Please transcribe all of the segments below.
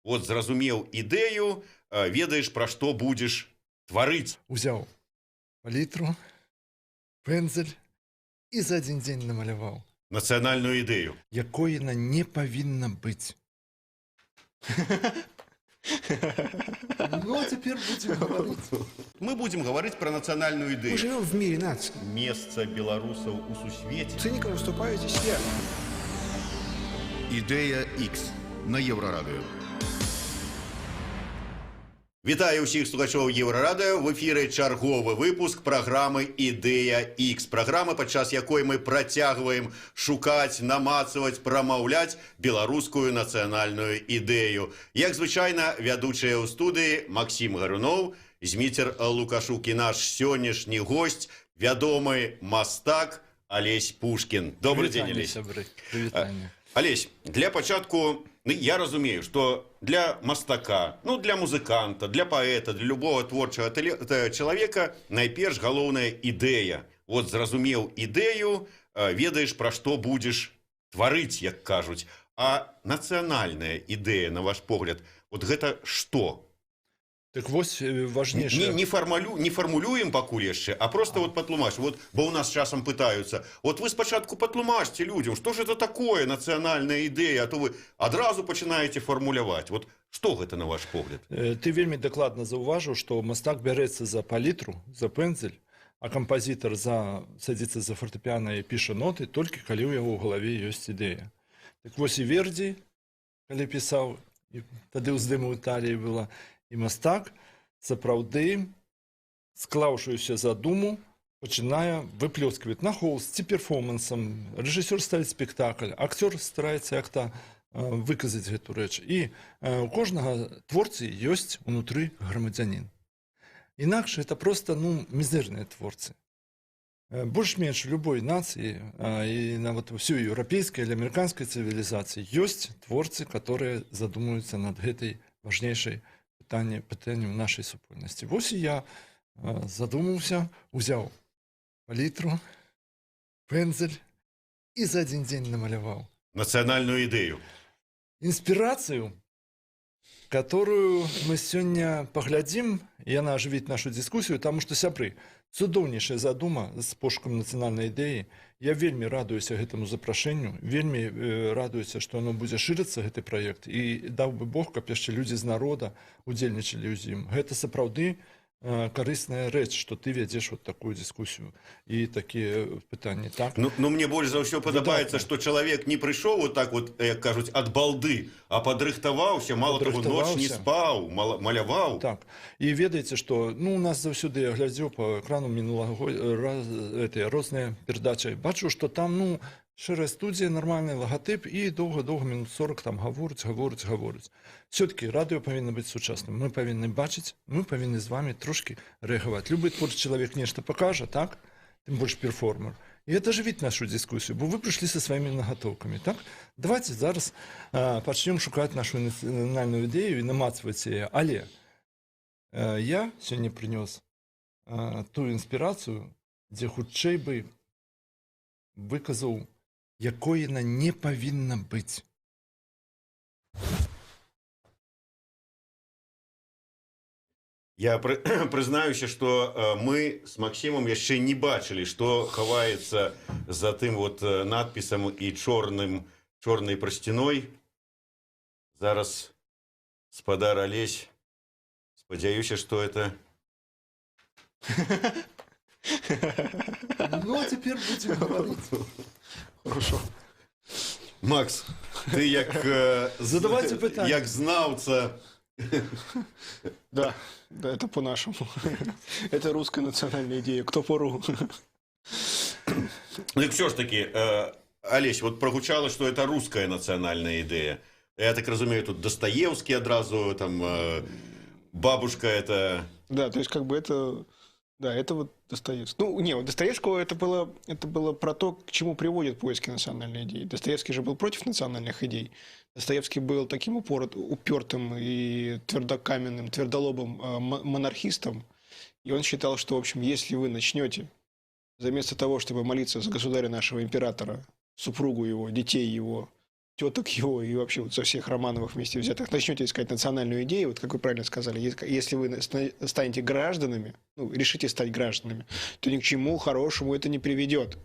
вот зразумеў ідэю, ведаеш, пра што будзеш тварыць. Узяў палітру, пэндзель і за адзін дзень намаляваў. Нацыянальную ідэю. Якой яна не павінна быць. Ну, а цяпер будзем гаварыць. Мы будзем гаварыць пра нацыянальную Мы ідэю. живем в мире наций. Месца беларусаў у сусвеце. Циником выступаете все. Ідея X на Єврорадіо. Вітаю ўсіх слухачоў Еўрарадыё. В эфіры чарговы выпуск праграмы «Ідэя X». Праграма, падчас якой мы працягваем шукаць, намацаваць, прамаўляць беларускую нацыянальную ідэю. Як звычайна, вядучыя ў студыі Максім Гаруноў, Зміцер Лукашук і наш сённяшні госць, вядомы мастак Алесь Пушкін. Добрый дзень, Алесь. Прывітанне. Алесь, для пачатку, я разумею, што для мастака, для музыканта, для паэта, для любого творчага чалавека найперш галоўная ідэя. Вот зразумеў ідэю, ведаеш, пра што будзеш тварыць, як кажуць. А нацыянальная ідэя, на ваш погляд, вот гэта што? Так вось важнейшае. Не фармулюем пакуль яшчэ, а просто вот патлумач. Вот, бо у нас часам пытаюцца. Вот вы спачатку патлумачце людзям, што ж это такое нацыянальная ідэя, а то вы адразу пачынаеце фармуляваць. Вот што гэта на ваш погляд? Ты вельмі дакладна заўважыў, што мастак бярэцца за палітру, за пэндзель, а кампазітар садзіцца за фартэпіяна і піша ноты толькі калі ў яго ў галаве ёсць ідэя. Так вось і Вердзі, калі пісаў, і тады ўздыму Італіі была, і мастак, сапраўды, склаўшуюся задуму, пачынае выплёскваць на холсце перформансам, рэжысёр ставіць спектакль, акцёр стараецца як-то выказаць гэту рэч. І у кожнага творцы ёсць унутры грамадзянін. Інакш это проста, мізэрныя творцы. Больш-менш любой нацыі, і нават усёй еўрапейскай или амерыканскай цывілізацыі ёсць творцы, которые задумаюцца над гэтай важнейшай пытаннем нашай супольнасці. Вось і я задумаўся, узяў палітру, пэндзель і за адзін дзень намаляваў. Нацыянальную ідэю. Інспірацыю, которую мы сёння паглядзім, яна ажывіць нашу дыскусію, таму што, сябры, цудоўнейшая задума з пошукам нацыянальнай ідэі. Я вельмі радуюся гэтаму запрашэнню, вельмі радуюся, што оно будзе шырыцца, гэты праект, і даў бы Бог, каб яшчэ людзі з народа удзельнічалі ў ім. Гэта сапраўды карысная рэч, што ты вядзеш вот такую дыскусію і такія пытанні. Так? Мне больш за ўсё падабаецца, што чалавек не прыйшоў вот так вот, як кажуць, ад балды, а падрыхтаваўся, мало таго, ноч не спаў, маляваў. Так. І ведаеце, што у нас заўсёды, я глядзеў па экрану розныя перадачы, бачу, што там, шэрая студія, нармальны лагатып, і доўга-доўга, мінут 40 там гаворыць. Все-таки радыё павінна быць сучасным. Мы павінны бачыць, мы павінны з вами трошки рэагаваць. Любы творчы чалавек нешта пакажа, так? Тым больш перформер. І это жывіць нашу дыскусію, бо вы прыйшлі са сваімі нагатоўкамі, так? Давайте зараз пачнем шукаць нашу нацыянальную ідэю і намацваць яе. Але я сёння прынёс тую інспірацыю, дзе хутчэй бы выказаў, якой яна не павінна быць. Я прызнаюся, што мы з Максімом яшчэ не бачылі, што хаваецца за тым вот надпісам і чорнай прасціной. Зараз спадар Алесь, спадзяюся, што это... Ну, а цяпер будзем гаварыць. Хорошо. Макс, ты Задавайте пытанне. як знаўца... Да, это по-нашему. Это русская национальная идея. Кто пору? Так все ж таки, Олесь, вот прогучало, что это русская национальная идея. Я так разумею, тут Достоевский одразу, там, бабушка это... Да, то есть как бы это... Да, это вот Достоевский. Вот Достоевского это было про то, к чему приводят поиски национальной идеи. Достоевский же был против национальных идей. Достоевский был таким упертым и твердокаменным, твердолобым монархистом. И он считал, что, в общем, если вы начнете, вместо того, чтобы молиться за государя нашего императора, супругу его, детей его, теток его и вообще вот со всех Романовых вместе взятых начнете искать национальную идею, вот как вы правильно сказали, если вы станете гражданами, ну, решите стать гражданами, то ни к чему хорошему это не приведет.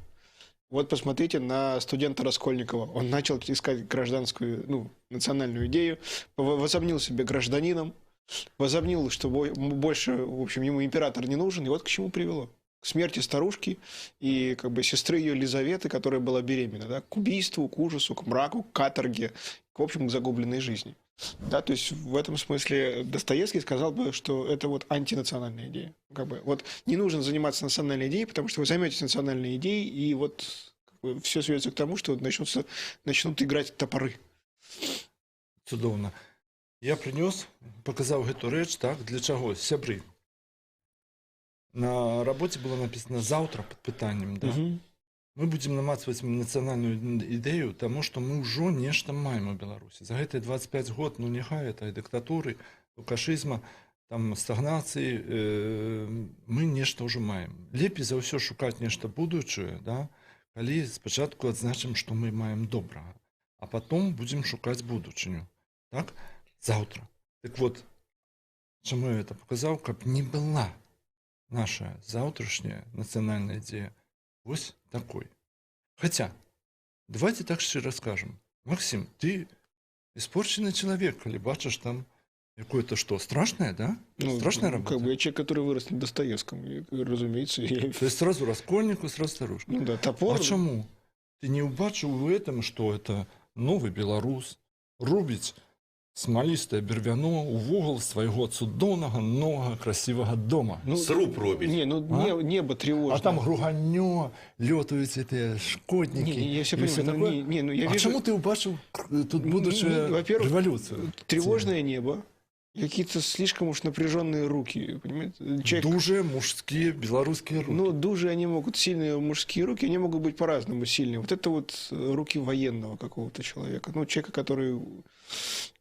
Вот посмотрите на студента Раскольникова. Он начал искать гражданскую, ну, национальную идею, возомнил себя гражданином, возомнил, что больше, в общем, ему император не нужен, и вот к чему привело. К смерти старушки и как бы сестры ее Лизаветы, которая была беременна, да, к убийству, к ужасу, к мраку, к каторге, в общем, к загубленной жизни. Да, то есть в этом смысле Достоевский сказал бы, что это вот антинациональная идея. Как бы, вот не нужно заниматься национальной идеей, потому что вы займетесь национальной идеей, и вот как бы, все сведется к тому, что начнут играть топоры. Цудоўна. Я принес, показал эту речь, так, для чего? Сябры. На работе было написано «завтра» под питанием, да? Мы будем намацваць нацыянальную ідэю таму, што мы ўжо нешта маем у Беларусі. За гэтыя 25 год, ну няхай это і дыктатуры, лукашызма, там стагнацыі, мы нешта ўжо маем. Лепей за ўсё шукаць нешта будучае, да? Калі спачатку адзначым, што мы маем добрага, а потом будзем шукаць будучыню. Так? Завтра. Так вот, чаму я это показаў, каб не была наша заўтрашняя нацыянальная ідзея вось такой. Хотя, давайте так шчыра скажем. Максим, ты испорченный человек, коли бачишь там какое-то что, страшное, да? Ну, страшная работа. Как бы я человек, который вырос на Достоевском, и, разумеется. То есть сразу Раскольнику, сразу старушку. Ну да, топор. А чему? Ты не убачил в этом, что это новый белорус, рубить смалістае бервяно ў вугал свайго цудоўнага новага красивага дома. Ну, Сруб робіць. Не, ну небо тревожно. А там груганьё, лётаюць эти шкодники. Не, я все понимаю. Ну, я а вижу... чему ты убачил тут будущую революцию? Тревожное небо, какие-то слишком уж напряженные руки, понимаете? Человек... Дужие мужские белорусские руки. Ну, дужие они могут, сильные мужские руки, они могут быть по-разному сильные. Вот это вот руки военного какого-то человека. Ну, человека, который,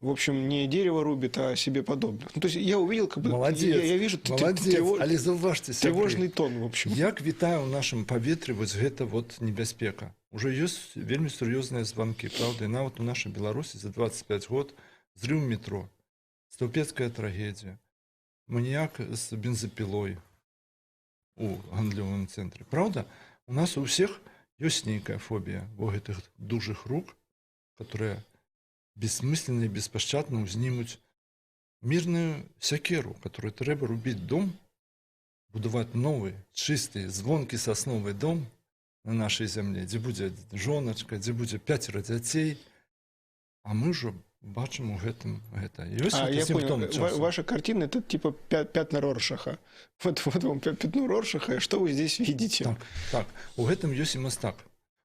в общем, не дерево рубит, а себе подобное. Ну, то есть я увидел, как бы... Молодец, я вижу але заўважце, тревожный тон, в общем. Як вітаю ў нашым паветры вось гэта вот небяспека. Уже ёсць вельмі сур'ёзныя званкі, правда, і нават у нашай Беларусі за 25 год зрыў метро. Стаўпецкая трагедия, маньяк с бензопилой у гандлёвым центре. Правда? У нас у всех есть некая фобия у этих дужих рук, которые бессмысленно и беспощадно узнимут мирную сякеру, которую треба рубить дом, будовать новый, чистый, звонкий сосновый дом на нашей земле, где будет жоночка, где будет 5 детей, а мы же бачим у гэтым гэта. Я понял, ваша картина это типа пятна Роршаха. Вот вам пятно Роршаха, что вы здесь видите? Так, у гэтым ёсць і мастак.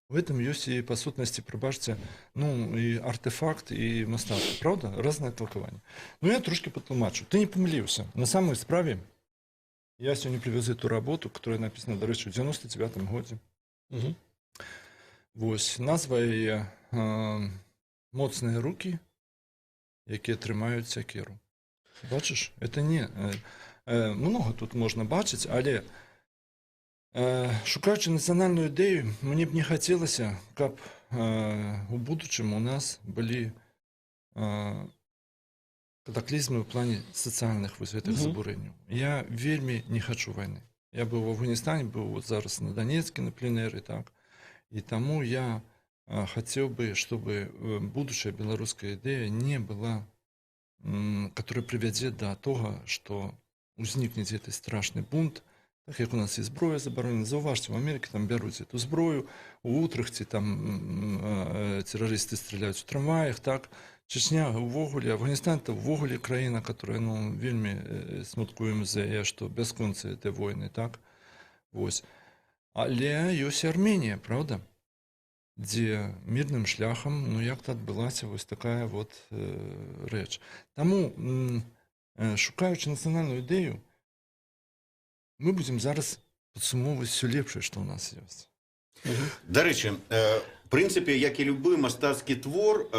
У гэтым ёсць і па сутнасці, прабачце, ну і артефакт, і мастацтва, правда? Разнае толкование. Ну я трошки патлумачу. Ты не помыліўся. На самой справе я сегодня привез эту работу, которая написана, до речі, у 99-м годзе. Вось, назва яе «Моцныя руки», якія трымаюць сякеру. Бачыш, это не... Много тут можна бачыць, але шукаючы нацыянальную ідэю, мне б не хацелася, каб у будучым у нас былі катаклізмы ў плане сацыяльных вось гэтых забурэнняў. Я вельмі не хачу вайны. Я быў в Афганістане, быў вот зараз на Донецке, на пленэры, так. І таму я хотел бы, чтобы будущая белорусская идея не была, которая приведет до того, что узникнет этот страшный бунт, так как у нас и зброя заборонена. Зауважьте, в Америке там берут эту зброю, у Утрехте там террористы стреляют в трамваях, так. Чечня увогуле, Афганистан это увогуле краіна, которая, ну, вельмі смуткуем за яе, что бясконцы этой войны, так. Вось. Але ёсць Арменія, правда? Где мирным шляхом, ну, як-то адбылася вось такая вот рэч. Таму, шукаючы нацыянальную ідэю, мы будем зараз падсумоўваць все лепшае, што ў нас ёсць. Дарэчы, в прынцыпе, як і любы мастацкі твор,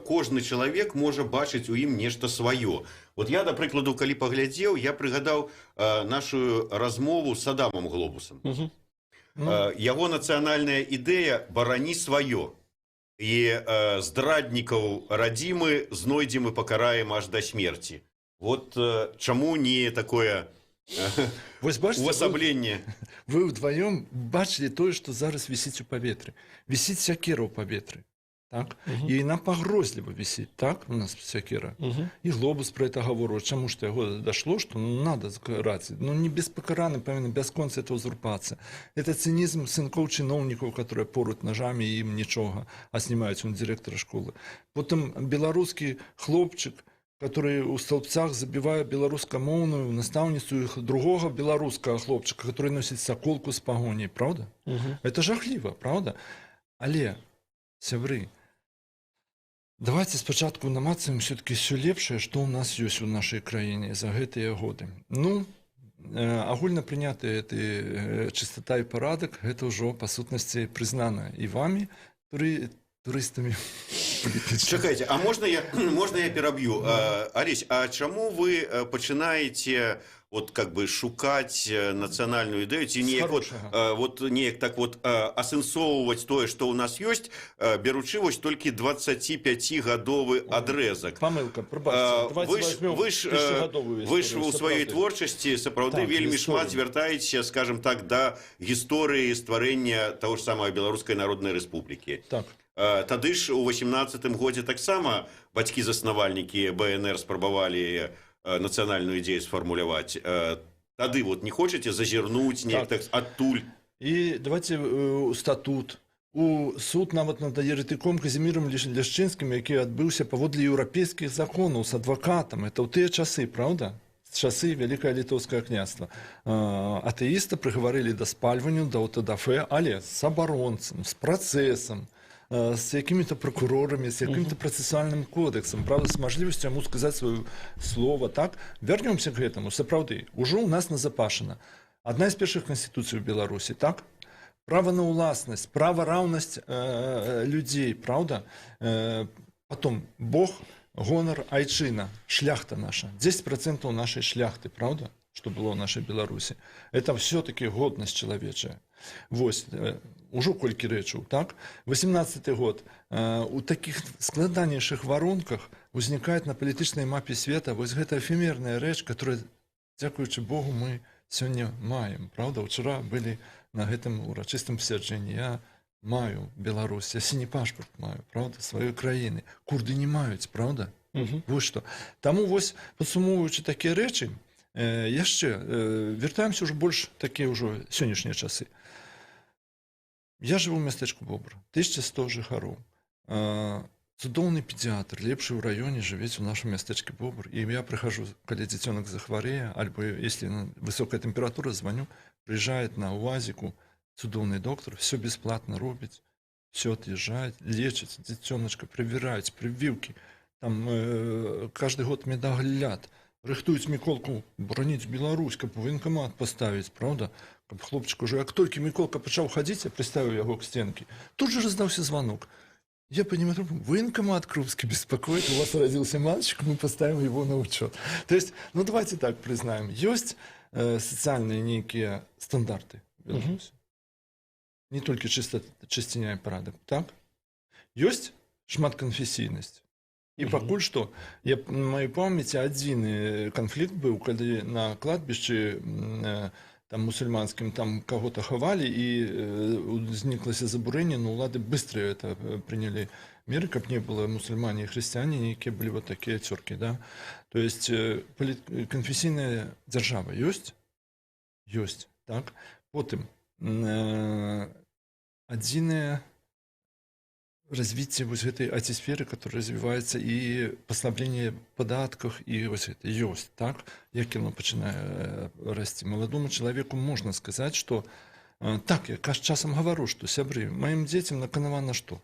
кожны чалавек можа бачыць у ім нешта сваё. Вот я, да прыкладу, калі паглядзеў, я прыгадаў нашу размову з Адамам Глобусам. Яго нацыянальная ідэя «барані сваё». і здраднікаў радзімы знойдзем і пакараем аж да смерці. Вот чаму не такое Вось бачыце, увасабленне? вы ўдваём бачылі тое, што зараз вісіць у паветры. Вісіць сякера ў паветры. Так? І яна пагрозліва вісіць, так? У нас сякера. І Глобус про это гаворыў. Чаму ж яго дашло, што надо закараць? Ну, не беспакараны, павінна бясконца это узурпацыя. Это цынізм сынкоў чыноўнікаў, которые поруць ножамі і ім нічога, а знімаюць он дырэктара школы. Потым беларускі хлопчык, который у столбцах забивае беларускамоўную настаўніцу іх другога беларускага хлопчыка, который носіць саколку з пагоняй, правда? Это жахліва, правда? Але, сябры, давайте спачатку намацаем все-таки все лепшае, што ў нас ёсць у нашай краіне за гэтыя годы. Ну, агульна прыняты чыстота і парадак, гэта ўжо па сутнасці прызнана і вамі, турыстамі. Чакайце, а можна я пераб'ю? Алесь, а чаму вы пачынаеце вот как бы шукаць нацыянальную ідэю, ці неяк так вот асэнсоўваць тое, што ў нас ёсць, беручы вось толькі 25-гадовы адрэзак. Памылка, прабачце, давайте возьмем 1000-гадовую Вы ж у сваёй творчасці сапраўды вельмі шмат звяртаецеся, скажем так, да гісторыі стварэння таго ж самага Беларускай Народнай Рэспублікі. Так. Тады ж у 18-м годзе таксама бацькі-заснавальнікі БНР спрабавалі нацыянальную ідзею сфармуляваць. Тады вот не хочаце зазірнуць неяк так адтуль? І давайте статут. У суд нават над еретыком Казімірам Ляшчынскім, які адбыўся паводле еўрапейскіх законаў з адвакатам. Это ў тыя часы, правда? Часы Вялікае Літоўскае княства. Атэіста прыгаварылі да спальванню, да ОТДФ, але з абаронцам, з працэсам, с какими-то прокурорами, с каким-то процессуальным кодексом, правда, с можливостью ему сказать свое слово, так? Вернемся к этому, сапраўды. Уже у нас назапашена одна из первых конституций в Беларуси, так? Право на уласность, право равность людей, правда? Потом Бог, гонор, айчина, шляхта наша. 10% нашей шляхты, правда? Что было в нашей Беларуси. Это все-таки годность человечая. Вось, ужо колькі рэчаў, так? 18-й год. У такіх складанейшых варунках узнікае на палітычнай мапе света вось гэта эфемерная рэч, которая, дзякуючы Богу, мы сёння маем. Правда, учора былі на гэтым урачыстым пасяджэнні. Я маю Беларусь, я сіні пашпарт маю, правда, сваёй краіны. Курды не маюць, правда? Вось што. Таму вось, падсумоўваючы такія рэчы, яшчэ вяртаемся ўжо больш такія ўжо сённяшнія часы. Я жыву ў мястэчку Бобр, 1100 жыхароў. Цудоўны педиатр, лепшы ў раёне, жывець у нашым мястэчке Бобр. І я прыхожу, калі дзіцёнак захварэе, альбо если высокая тэмпература, звоню, приезжает на УАЗику цудоўны доктор, все бесплатно робіць, все отъезжает, лечыць дзіцёначка, прыбіраюць, прывіўкі. Там каждый год медагляд. Рыхтуюць Міколку браніць Беларусь, каб военкомат поставіць, правда? Каб хлопчик уже, як толькі Міколка пачаў хадзіць, я приставіў яго к стенке. Тут же раздаўся звонок. Я понимаю, военкомат Крупский беспокоит, у вас родился мальчик, мы поставим его на учет. То есть, ну давайте так признаем, есть социальные некие стандарты в Беларуси. Не только чистиня и порядок, так? Есть шматконфессийность. І пакуль што, я на маёй памяці адзіны канфлікт быў, калі на кладбішчы там мусульманскім там кого-то хавалі і узніклася забурэнне, но улады быстро это прынялі меры, каб не было мусульмане і хрысціяне, якія былі вот такія цёркі, да? То есть канфесійная дзяржава ёсць? Ёсць, так? Потым адзінае развитие вот этой IT-сферы, которая развивается, и послабление податков, и вот это есть, так? Як оно начинает расти. Молодому человеку можно сказать, что так, я часом говорю, что, сябры, моим детям наканавана что?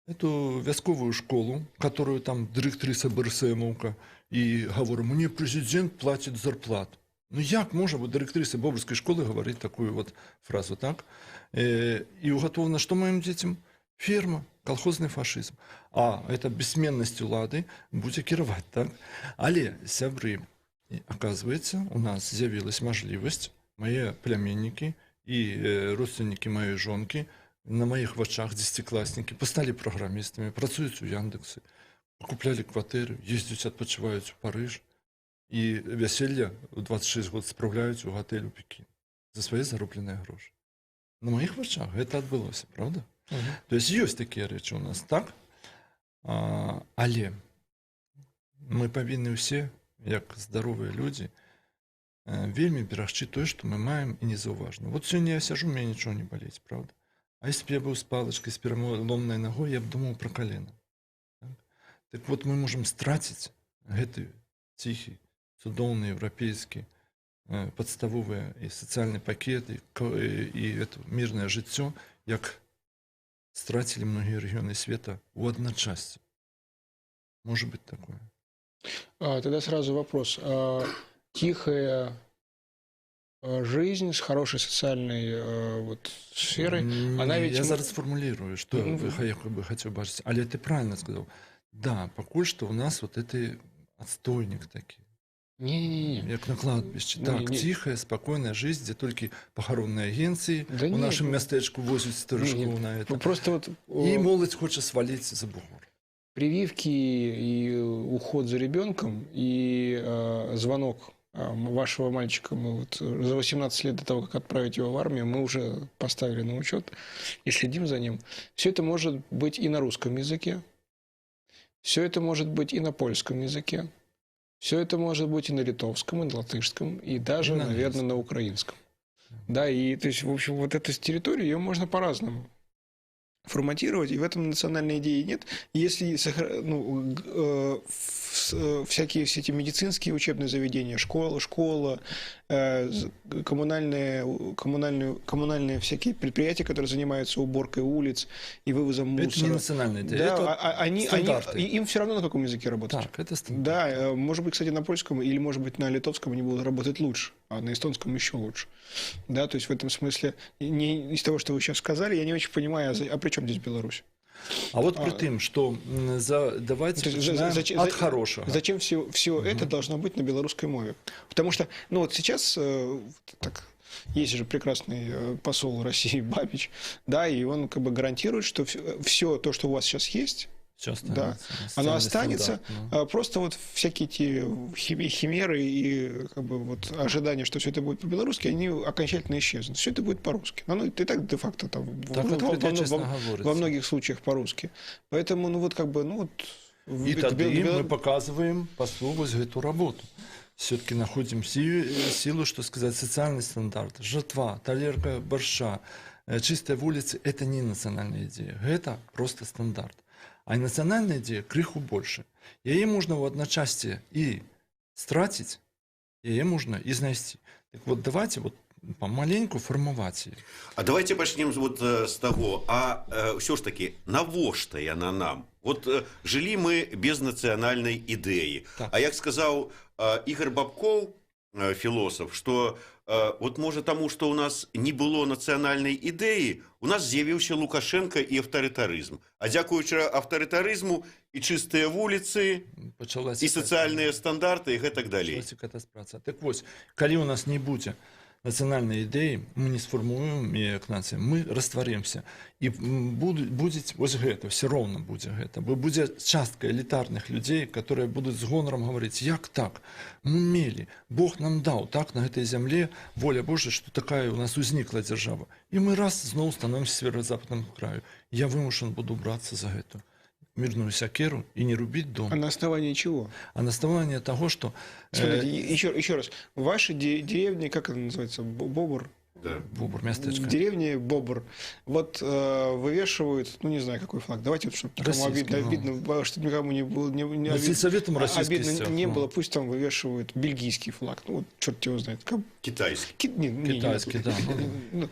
Эту вясковую школу, которую там директриса БРСМовка, и говорю, мне президент платит зарплату. Ну як можа вот директриса Бобрской школы говорить такую вот фразу, так? И уготовано что моим детям? Ферма, колхозный фашизм. А это бессменность улады будзе кіраваць, так? Але, сябры, оказывается, у нас з'явилась мажлівасць, мои племянники и родственники моей жонки на моих вачах десятиклассники постали программистами, працуюць у Яндексе, куплялі кватэры, ездзяць, адпачываюць у Парыж і вяселле ў 26 год спраўляюць у гатэль у Пекін за свае заробленыя грошы. На моих вачах гэта адбылося, правда? То есть ёсць такія рэчы у нас, так? Але мы павінны ўсе, як здаровыя людзі, вельмі берагчы тое, што мы маем і незаўважна. Вот сёння я сяжу, мне нічого не балець, правда? А если б я быў з палачкай, з пераломнай нагой, я б думаў пра калена. Так вот, мы можам страціць гэты ціхі, цудоўны еўрапейскі падставовыя і сацыяльны пакет і мірнае жыццё, як страцілі многія рэгіёны света ў адначасці. Может быть такое. Тогда сразу вопрос. Тихая жизнь с хорошей социальной вот, сферой, она ведь... Я зараз сформулирую, что вы хотел бачить. Але ты правильно сказал. Да, пакуль что у нас вот это отстойник такие. Не-не-не. Як на кладбище. Так, тихая, спокойная жизнь, где только похоронные агенции у нашем местечку возят старушков на это. Просто вот... И молодь хочет свалить за бугор. Прививки и уход за ребенком, и звонок вашего мальчика, мы вот за 18 лет до того, как отправить его в армию, мы уже поставили на учет и следим за ним. Все это может быть и на русском языке, все это может быть и на польском языке, все это может быть и на литовском, и на латышском, и даже, наверное, на украинском. Да, и то есть, в общем, вот эту территорию, ее можно по-разному форматировать, и в этом национальной идеи нет. Если всякие все эти медицинские учебные заведения, школа, коммунальные всякие предприятия, которые занимаются уборкой улиц и вывозом мусора. Это не национальная идея, да, это им все равно на каком языке работать. Так, это стандарт. Да, может быть, кстати, на польском или, может быть, на литовском они будут работать лучше, а на эстонском еще лучше. Да, то есть в этом смысле, из того, что вы сейчас сказали, я не очень понимаю, а при чем здесь Беларусь? А вот при том, что давайте начинаем от хорошего. Зачем все это должно быть на белорусской мове? Потому что, ну вот сейчас, так, есть же прекрасный посол России Бабич, да, и он как бы гарантирует, что все то, что у вас сейчас есть, да, оно останется, просто вот всякие эти химеры и как бы вот ожидания, что все это будет по-белорусски, они окончательно исчезнут. Все это будет по-русски. Ну, и так де-факто там во многих случаях по-русски. Поэтому, ну вот как бы, ну вот... И тогда мы показываем послу вот эту работу. Все-таки находим силу, что сказать, социальный стандарт, жратва, талерка борща, чистая улица – это не национальная идея, это просто стандарт. А национальная идея крыху больше. Яе можна ў адначасці і страціць, яе можна і знайсці. Так вот, давайте вот помаленьку фармаваць яе. А давайте пачнем вот с того, ўсё ж таки, навошта яна нам? Вот жылі мы без нацыянальнай ідэі. Так. А як сказаў Ігор Бабкоў, філосаф, что вот может тому, что у нас не было нацыянальнай ідэі, у нас з'явіўся Лукашенко і аўтарытарызм. А дзякуючы аўтарытарызму і чыстыя вуліцы, і сацыяльныя стандарты, і гэтак далей. Так вось, калі у нас не будзе нацыянальнай ідэі, мы не сфармуем як нацыя, мы растваримся. І будзе вось гэта, все роўна будзе гэта. Бо будзе частка элітарных людзей, которые будуць з гонарам гаварыць, як так? Мы мелі, Бог нам даў, так, на гэтай зямле, воля Божая, што такая у нас узнікла дзяржава. І мы раз зноў становімся северо-западным краю. Я вымушан буду брацца за гэту мирную сякеру и не рубить дом. А на основании чего? А на основании того, что... Смотрите, еще раз. В вашей деревне, как это называется, Бобр? Да. Бобр, местечко. В деревне Бобр. Вот вывешивают, ну не знаю какой флаг. Давайте, чтобы никому обидно, чтобы никому не было обидно не было, пусть там вывешивают бельгийский флаг. Ну вот черт его знает. Китайский. Китайский, да.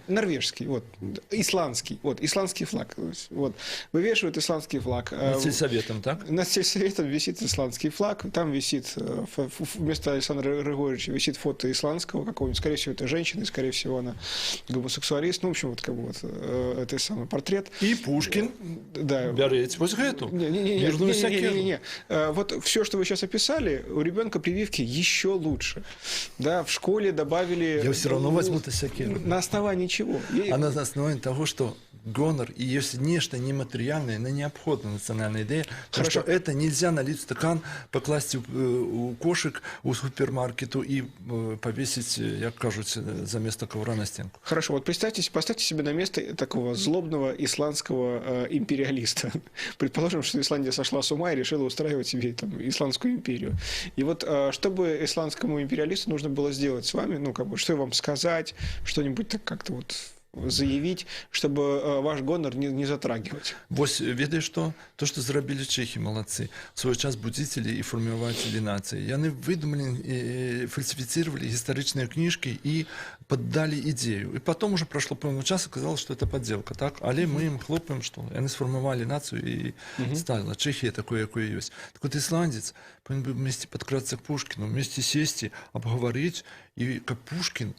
Норвежский, вот. Исландский. Вот, исландский флаг. Вот. Вывешивают исландский флаг. Над сельсоветом, так? Над сельсоветом висит исландский флаг. Там висит, вместо Александра Григорьевича висит фото исландского какого-нибудь. Скорее всего, это женщина, скорее всего, она гомосексуалист, ну, в общем, вот как бы вот это самый портрет. И Пушкин, да. Берете вот эту. Не. Вот все, что вы сейчас описали, у ребенка прививки еще лучше. Да, в школе добавили... Я все равно возьму-то сякеру. На основании чего? А на основании того, что гонор, и есть нечто нематериальное, но необходимая национальная идея, потому Хорошо. что это нельзя налить в стакан, покласть у кошек у супермаркету и повесить, як кажуть, за место ковра на стенку. Хорошо, вот поставьте себе на место такого злобного исландского империалиста. Предположим, что Исландия сошла с ума и решила устраивать себе там исландскую империю. И вот что бы исландскому империалисту нужно было сделать с вами, ну, как бы, что вам сказать, что-нибудь так как-то вот заявить, чтобы ваш гонор не затрагивать. Вось ведаеш што то што зрабілі чэхі малацы в свой час будзіцелі і фарміравацелі нацыі яны выдумалі фальсифицировали гістарычныя кніжкі і паддалі ідзею і потом уже прошло пэўны час аказалось что это подделка так але мы ім хлопаем што яны сфармавалі нацыю і стала Чэхія такое якое ёсць так вот ісландец павінен бы вместе падкрацца к Пушкіну вместе сесці абгаварыць і каб Пушкін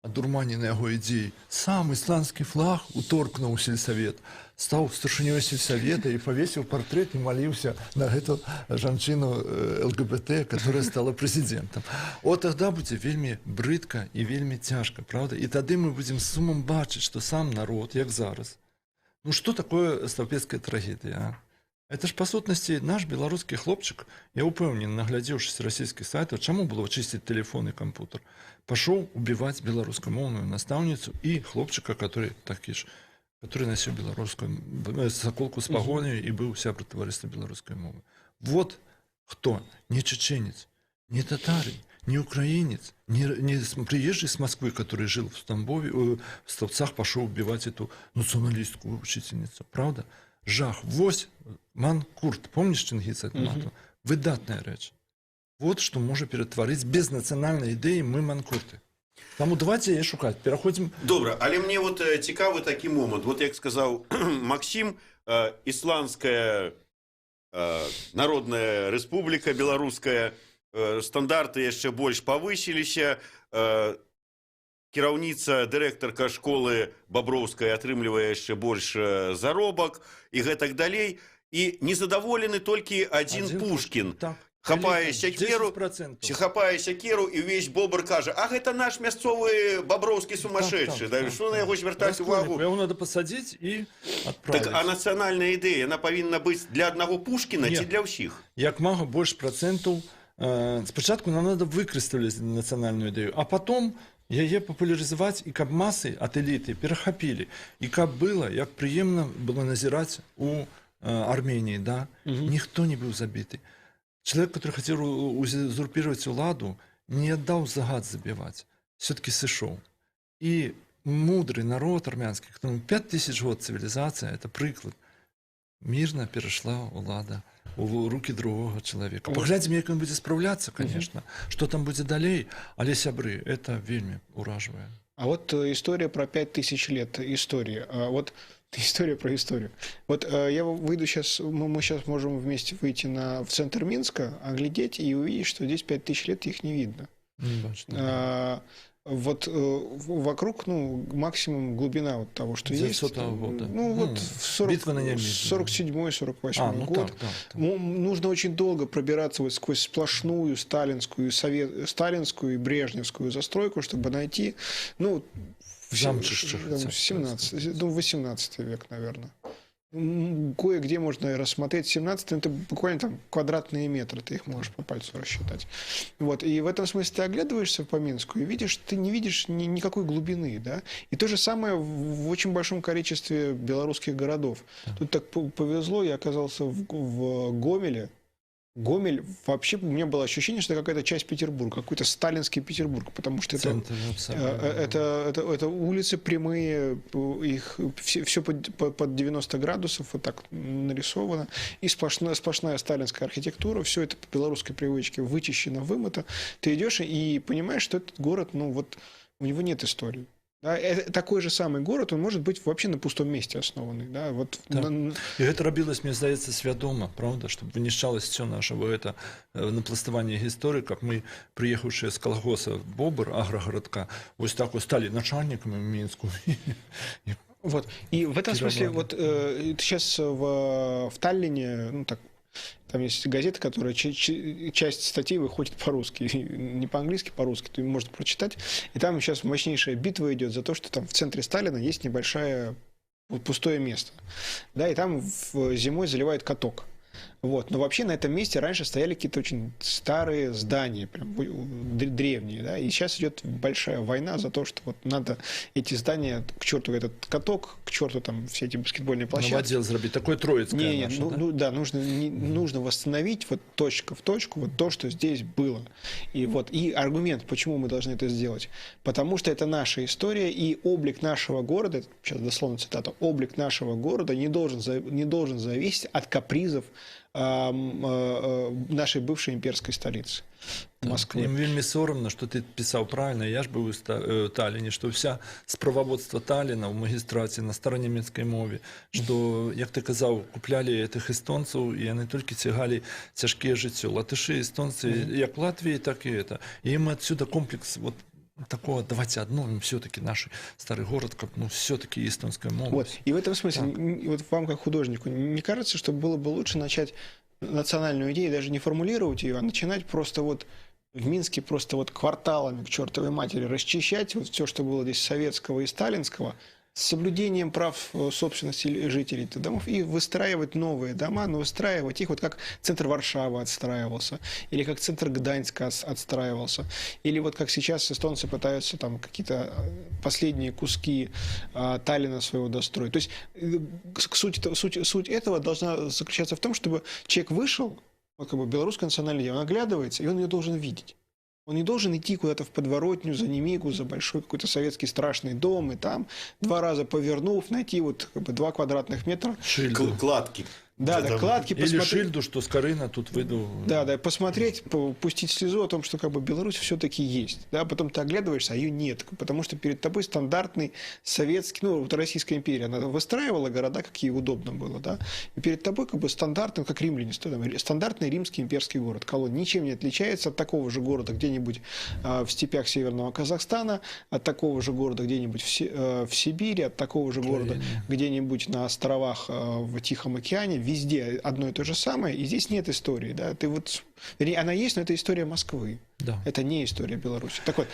адурманены яго ідзеі сам ісландскі флаг уторкнуў сельсавет стаў старшынёй сельсавета і павесіў партрэт і маліўся на гэту жанчыну ЛГБТ, которая стала прэзідэнтам. О тогда будзе вельмі брыдка і вельмі цяжка, правда? І тады мы будзем з сумам бачыць, што сам народ, як зараз. Ну што такое стаўпецкая трагедыя, а? Это ж па сутнасці наш беларускі хлопчык, я ўпэўнены, наглядзеўшыся расійскіх сайтаў, чаму было чысціць тэлефон і кампутер, пашоў убіваць беларускамоўную настаўніцу і хлопчыка, который такі ж, который насіў беларускую заколку з пагоняю і быў сябра таварыства беларускай мовы. Вот хто, не чеченец, не татарин, не украинец, не приезжий с Москвы, который жил в Тамбове, в Столбцах, пошел убивать эту националистскую учительницу. Правда? Жах. Вось Манкурт. Помнишь Чингис Айтматова? Выдатная речь. Вот что может перетворить без национальной идеи мы Манкурты. Тому давайте її шукати. Переходимо. Добре, але мені от цікавий такий момент. От як сказав Максим, Ісландська Народная Республіка Беларуская, стандарты яшчэ больш павысіліся, кіраўніца, дырэктарка школы Баброўская атрымлівае яшчэ больш заробак і гэтак далей. І незадаволены толькі адзін Пушкін. Так. Хапае сякеру, і ўвесь бобр кажа, а гэта наш мясцовы баброўскі сумасшедшы, што на яго звяртаць увагу? Яго надо пасадзіць і адправіць. Так, а нацыянальная ідэя, яна павінна быць для аднаго Пушкіна ці для ўсіх? Як мага больш працэнтаў. Спачатку нам надо выкрысталіць нацыянальную ідэю, а потом яе папулярызаваць і каб масы ад эліты перахапілі. І каб было, як прыемна было назіраць у Армении, да, никто не был забитый. Человек, который хотел узурпировать уладу, не отдал загад забивать, все-таки сошел. И мудрый народ армянский, которому 5000 год цивилизация, это приклад, мирно перешла улада у руки другого человека. Поглядим, як он будет справляться, конечно, что там будет далей, але сябры, это вельми ураживает. А вот история про 5000 лет истории. Вот история про историю. Вот я выйду сейчас, мы сейчас можем вместе выйти в центр Минска, оглядеть и увидеть, что здесь 5000 лет их не видно. Вот вокруг, ну, максимум глубина вот того, что есть. Года. Ну, вот в 47-48 год. Так. Нужно очень долго пробираться вот сквозь сплошную сталинскую и брежневскую застройку, чтобы найти, ну, 18 век, наверное. Кое-где можно рассмотреть 17 это буквально там квадратные метры, ты их можешь по пальцу рассчитать. Вот. И в этом смысле ты оглядываешься по Минску и видишь, ты не видишь никакой глубины, да? И то же самое в очень большом количестве белорусских городов. Тут так повезло, я оказался в Гомеле. Гомель, вообще у меня было ощущение, что это какая-то часть Петербурга, какой-то сталинский Петербург, потому что это улицы прямые, их все под 90 градусов, вот так нарисовано, и сплошная сталинская архитектура, все это по белорусской привычке вычищено, вымыто. Ты идешь и понимаешь, что этот город, ну вот, у него нет истории. Да, такой же самый город, он может быть вообще на пустом месте основанный. Да, вот и это робилось, мне здаецца, свядома, правда, чтобы вынішчалось все нашего это напластаванне гісторыі, как мы, приехавшие с колгоса Бобр, агрогородка, вот так вот стали начальниками в Минску. Вот. И в этом смысле, вот сейчас в Таллине, ну так, там есть газета, которая часть статей выходит по-русски, не по-английски, по-русски, то можно прочитать. И там сейчас мощнейшая битва идет за то, что там в центре Сталина есть небольшая вот пустое место. Да, и там зимой заливают каток. Вот. Но вообще на этом месте раньше стояли какие-то очень старые здания, прям древние, да, и сейчас идет большая война за то, что вот надо эти здания, к черту этот каток, к черту там все эти баскетбольные площадки. Новодел сделать. Такое троицкое наше, да? Нужно восстановить вот точка в точку вот то, что здесь было. И вот, и аргумент, почему мы должны это сделать. Потому что это наша история, и облик нашего города, сейчас дословно цитата, облик нашего города не должен зависеть от капризов нашей бывшей имперской столицы Москвы. Им вельмі соромно, что ты писал правильно, я ж был в Таллине, что вся справаводство Таллина в магистрате на старонемецкой мове, что, як ты казал, купляли этих эстонцев, и они только тягали тяжкие житье. Латыши, эстонцы, як в Латвии, так и это. И им отсюда комплекс вот такого, давайте обновим все-таки наш старый город, как, ну, все-таки эстонская мова. Вот. И в этом смысле, вот вам как художнику, не кажется, что было бы лучше начать национальную идею, даже не формулировать ее, а начинать просто вот в Минске просто вот кварталами к чертовой матери расчищать вот все, что было здесь советского и сталинского, с соблюдением прав собственности жителей домов, и выстраивать новые дома, но выстраивать их вот как центр Варшавы отстраивался, или как центр Гданьска отстраивался, или вот как сейчас эстонцы пытаются там какие-то последние куски Таллина своего достроить. То есть суть этого должна заключаться в том, чтобы человек вышел, вот как бы белорусская национальная идея, он оглядывается, и он ее должен видеть. Он не должен идти куда-то в подворотню, за Немигу, за большой какой-то советский страшный дом, и там 2 раза повернув, найти вот как бы 2 квадратных метра. Кладки. Да, да, кладки. Или шильду, что с Карына тут выйду. Да, да, посмотреть, пустить слезу о том, что как бы Беларусь все-таки есть. Да, потом ты оглядываешься, а ее нет. Потому что перед тобой стандартный советский, ну, вот Российская империя, она выстраивала города, как ей удобно было, да. И перед тобой как бы стандартный, как римляне, стандартный римский имперский город. Колонн ничем не отличается от такого же города где-нибудь в степях Северного Казахстана, от такого же города где-нибудь в Сибири, от такого же города где-нибудь на островах в Тихом океане. Везде одно и то же самое, и здесь нет истории. Да? Ты вот, вернее, она есть, но это история Москвы. Да. Это не история Беларуси. Так вот,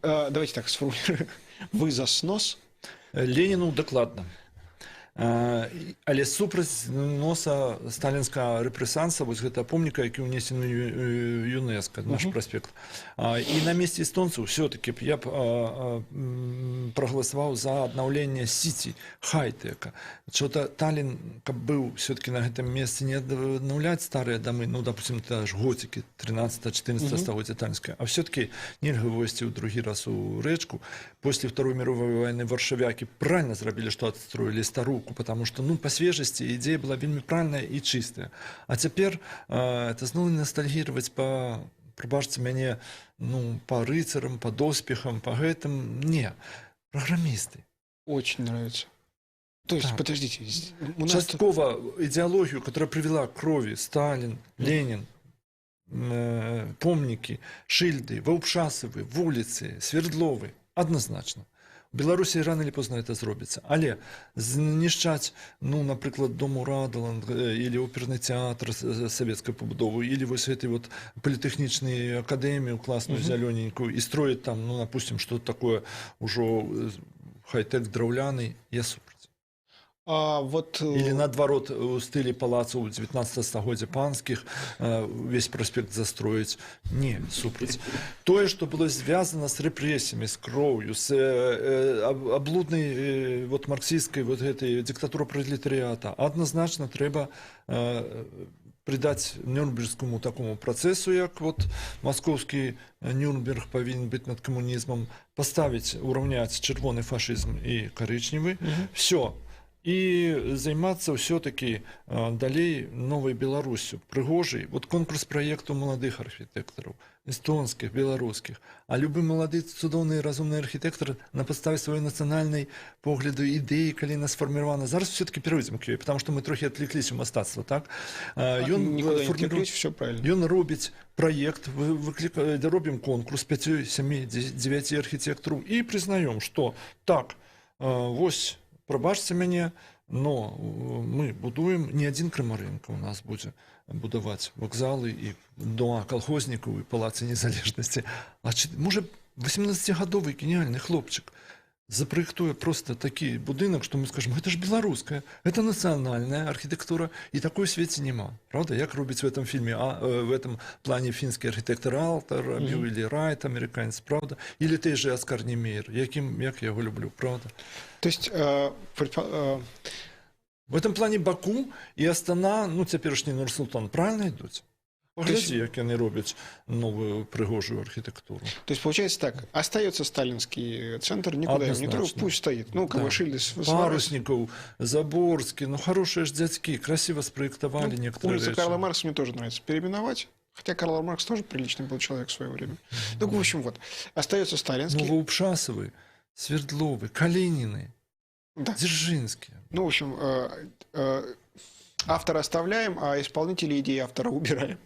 давайте так сформулируем. Вы за снос? Ленину докладно. Але супраць носа сталінскага рэпрэсанса, вось гэта помніка, які ўнесены ЮНЕСКО, наш праспект. І на месте эстонцаў все-таки я б прагаласаваў за аднаўленне сіці Хай-Тэка. Что-то Таллин, каб быў все-таки на гэтым месцы, не аднаўляць старыя дамы, ну, допустим, это ж готики 13-14 стагоддзя таллінская, а все-таки нельга вывезти ў другі раз у рэчку. После Второй мировой войны варшавяки правильно зрабілі, что отстроили старую, потому что, ну, по свежести идея была вельмі правильная и чистая. А теперь это снова ностальгировать по, пробачьте мяне, ну, по рыцарам, по доспехам, по гэтым. Не, программисты. Очень нравится. То есть, так. Подождите. У нас частково идеологию, которая привела к крови Сталин, Ленин, помники, шильды, Ваўпшасавы, вулицы, Свердловы, однозначно. В Беларусі рано или поздно это зробіцца. Але знішчаць, ну, напрыклад, дом Урадалан или оперный театр советской пабудовы, или вось этой вот политэхнічную академию классную зялёненькую и строить там, ну, допустим, что-то такое уже хай-тек драўляный, я супраць. Или наадварот у стылі палацаў 19 стагоддзя панскіх весь праспект застроіць. Не, супраць. Тое, што было звязана з рэпрэсіямі, з кроўю, з аблуднай вот марксісцкай вот гэтай дыктатуры пролетарыята, адназначна трэба придаць нюрнбергскому такому працэсу, як вот маскоўскі Нюрнберг павінен быць над камунізмам, паставіць, ураўняць чырвоны фашызм і карычневы. Все. И заниматься все-таки далей новой Беларусью, прыгожей. Вот конкурс проекту молодых архитекторов, эстонских, белорусских. А любой молодый, цудоўны, разумный архитектор на подставе своей национальной погляду, идеи, калі она сформирована. Зараз все-таки перейдем к ёй, потому что мы трохи отвлеклись у мастацтва, так? Ён робіць проект, робим конкурс 5, 7, 9 архитекторов и признаем, что так, вось, прабачце мяне, но мы будуем не один Крымаренко у нас будзе будаваць вакзалы і дома калхознікаў і палацы незалежнасці, а можа 18-гадовы гениальны хлопчык. запраектуе просто такі будынак, што мы скажем, гэта ж беларуская, это нацыянальная архітэктура, і такой у свеце няма. Правда, як робіць в этом фильме, в этом плане фінскі архітэктор Алтер рабіў, или Райт, американец, правда? Или той же Оскар Немейер, як я яго люблю, правда? То есть, В этом плане Баку і Астана, ну, цяперашні Нур-Султан, правильно ідуць? Поглядзі, як яны робяць новую прыгожую архітэктуру. То есть, получается так, остается сталинский центр, никуда его не трогать, Однозначно. пусть стоит. Ну, Кавашили Парусников, Заборский, ну, хорошие ж дядьки, красиво спроектовали некоторые улицу вещи. Карла Маркса мне тоже нравится переименовать. Хотя Карл Маркс тоже приличный был человек в свое время. Ну, в общем, вот. Остается сталинский. Новоупшасовы, Свердловы, Калинины, Да. Дзержинские. Ну, в общем, автора оставляем, а исполнители идеи автора убираем.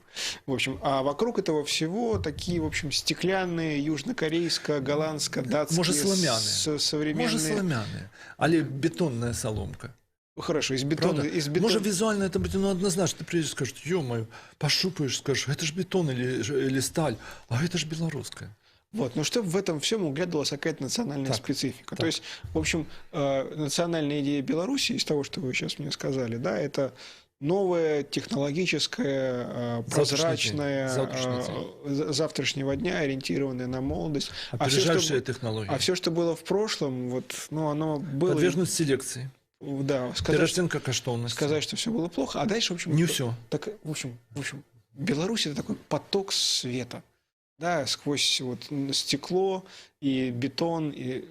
В общем, а вокруг этого всего такие, в общем, стеклянные, южнокорейско-голландско-датские... Может, сломяные. Современные... Может, сломяные, але бетонная соломка. Хорошо, из бетона... Правда? Из бетона... Может, визуально это будет, ну, однозначно. Ты приедешь, скажешь, ё-моё, пошупаешь, скажешь, это ж бетон или сталь, а это ж белорусская. Вот, но чтобы в этом всем углядывалась какая-то национальная Так, специфика. так. То есть, в общем, национальная идея Беларуси, из того, что вы сейчас мне сказали, да, это новая технологическая, прозрачная, завтрашнего дня, ориентированная на молодость. Опережающая технология. А все, что было в прошлом, вот, ну, оно было... Подвергнуть селекции. Да, Переоценка каштовности. сказать, что все было плохо, а дальше, в общем... Не все. Так, в общем, Беларусь — это такой поток света. Да, сквозь вот стекло и бетон, и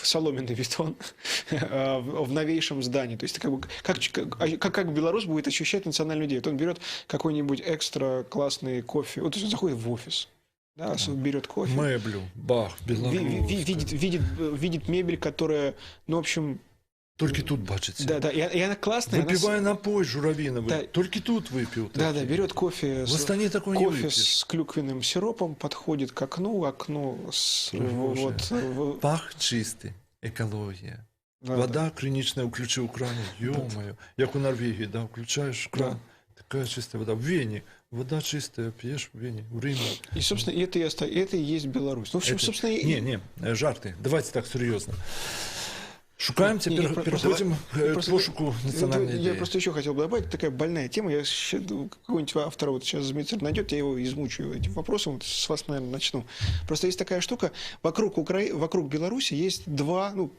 соломенный бетон в новейшем здании. То есть как, бы, как белорус будет ощущать национальную идею? Вот он берет какой-нибудь экстра классный кофе, вот он заходит в офис, да, берет кофе, Меблю, бах, Беларусь. видит мебель, которая, ну, в общем... Только тут бачите. Да, и она классная. Выпивая напой журавиновый, Да. только тут выпил. Да, берет кофе, В Астане такой не кофе выпьешь. с клюквенным сиропом, подходит к окну Пах чистый, экология. Да, Вода криничная, включи у кране, ё-моё. Як у Норвегии, да, включаешь кран, Да. такая чистая вода. В Вене вода чистая, пьешь в Вене, в Риме. И, собственно, это и есть Беларусь. Ну, в общем, Это- собственно, Не, жарты. Давайте так серьезно. Шукаем, теперь переходим к пошуку национальной Я идеи. просто еще хотел бы добавить, такая больная тема. Я какого-нибудь автора вот сейчас Дмитрий найдет, я его измучу этим вопросом. Вот с вас, наверное, начну. Просто есть такая штука. Вокруг Беларуси есть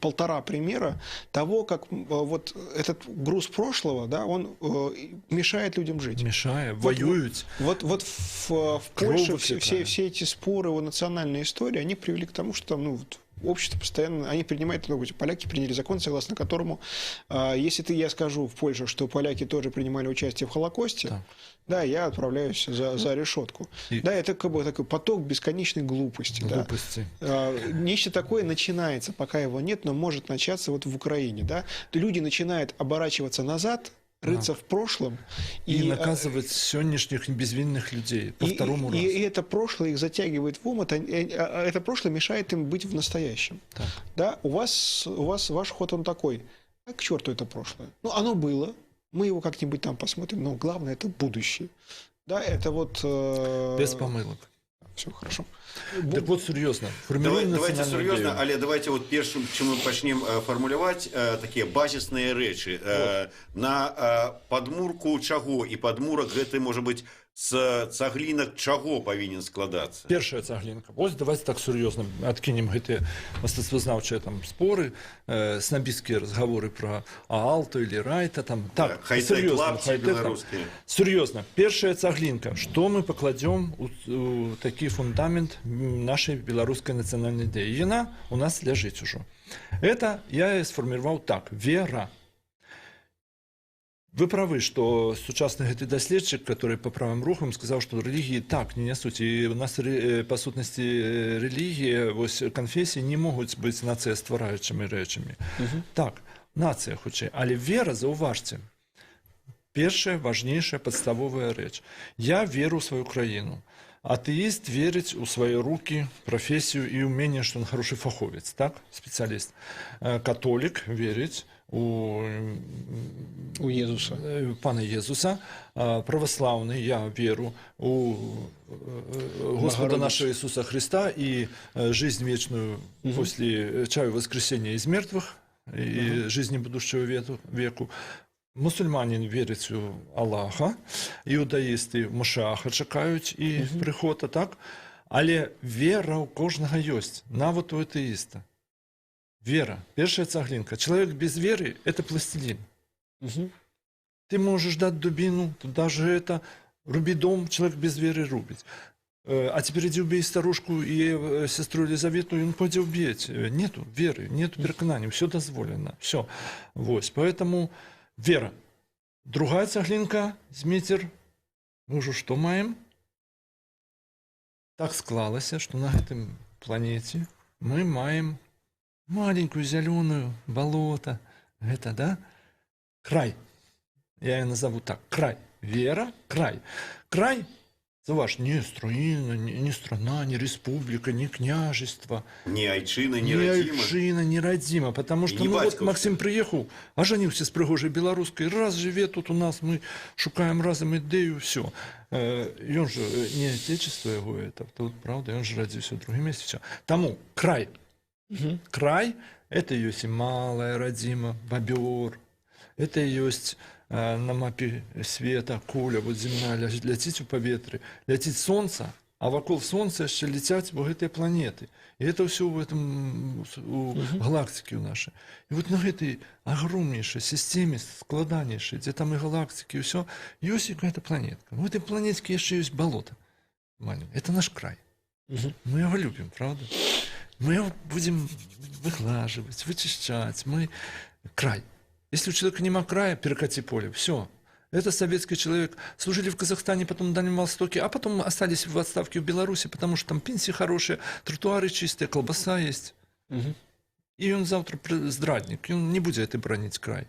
полтора примера того, как вот этот груз прошлого, да, он мешает людям жить. Мешая, воюют. Вот в Польше выпускают. все эти споры о национальной истории, они привели к тому, что там, общество постоянно, они принимают, поляки приняли закон, согласно которому, если я скажу в Польше, что поляки тоже принимали участие в Холокосте, Так. да, я отправляюсь за решетку. Да, это как бы такой поток бесконечной глупости. Глупости. Да. Нечто такое начинается, пока его нет, но может начаться вот в Украине. Да? Люди начинают оборачиваться назад, рыться в прошлом. И наказывать сегодняшних безвинных людей по второму разу. И это прошлое их затягивает в омут, а это прошлое мешает им быть в настоящем. Так. Да, у вас ваш ход он такой. А к черту это прошлое. Ну, оно было. Мы его как-нибудь там посмотрим, но главное это будущее. Да, это вот... Без помылок. Все хорошо. Так вот, серьезно. Формируем Давайте национальную серьезно, идею. але давайте вот першым, чым мы пачнем фармуляваць такія базісныя рэчы. На падмурку чаго і падмурак гэты можа быць з цаглінак чаго павінен складацца? Першая цаглінка. Вось давайте так сур'ёзна адкінем гэтыя мастацтвазнаўчыя там споры, снабісцкія разговоры про Аалту или Райта там. Так, Хай-тек сур'ёзна, лапці хай-тек там. беларускія. Серьезно, первая цаглинка. Что мы покладем у такий фундамент нашей белорусской национальной идеи? И она у нас лежит уже. Это я сформировал так. Вера. Вы правы, что сучасный гэты даследчик, который по правым рухам сказал, что религии так не несут. И у нас, по сутности, религии, конфессии не могут быть нацияствараючими речами. Так, нация хутчэй. Але вера, зауважьте, першая, важнейшая, подставовая рэч. Я веру в свою краіну. Атеист верить у свои руки, профессию и умение, что он хороший фаховец, так, специалист. Католик верить У Иисуса. Пана Езуса, православный, я веру у Господа Богородицу. нашего Иисуса Христа и жизнь вечную после чаю воскресения из мертвых и жизни будущего веку. Мусульманин верить у Аллаха, іудаїсти Машіаха чекають і прихода, так? Але вера у кожного есть, нават у атеиста. Вера, первая цеглинка. Человек без веры – это пластилин. Ты можешь дать дубину, даже это, руби дом, человек без веры рубит. А теперь иди убей старушку и сестру Елизавету, и он пойди убить. Нету веры, нету переконания, все дозволено. Все. Вот. Поэтому вера. Другая цеглинка, Змитер, мы уже что маем? Так склалось, что на этой планете мы маем маленькую зеленую болото. Это, да? Край. Я ее назову так. Край. Вера, край. Край, зauważ, не страна, не страна, не республика, не княжество. Ні айчина, ні Не радіма. Альшина, не Родима. Потому что, не ну вот батьковская. Максим приехал, оженился с пригожей белорусской, раз живет тут у нас, мы шукаем разом идею, все. И он же не отечество его это, тут правда, и он же родился в другом месте, все. Тому край. Край – это есть и малая Родима, бобер, это есть на мапе света куля, вот земная ляціць у паветры, ляціць солнце, а вокруг солнца еще летят вот эти планеты. И это все в этом у галактики у нашей. И вот на этой огромнейшей системе, складанейшей, где там и галактики, и все, есть какая-то планетка. В этой планетке еще есть болото маленькое. Это наш край. Мы его любим, правда? Мы его будем выглаживать, вычищать. Мы край. Если у человека нема края, перекати поле. Все. Это советский человек. Служили в Казахстане, потом на Дальнем Востоке, а потом остались в отставке в Беларуси, потому что там пенсии хорошие, тротуары чистые, колбаса есть. И он завтра здрадник, и он не будет это бронить край.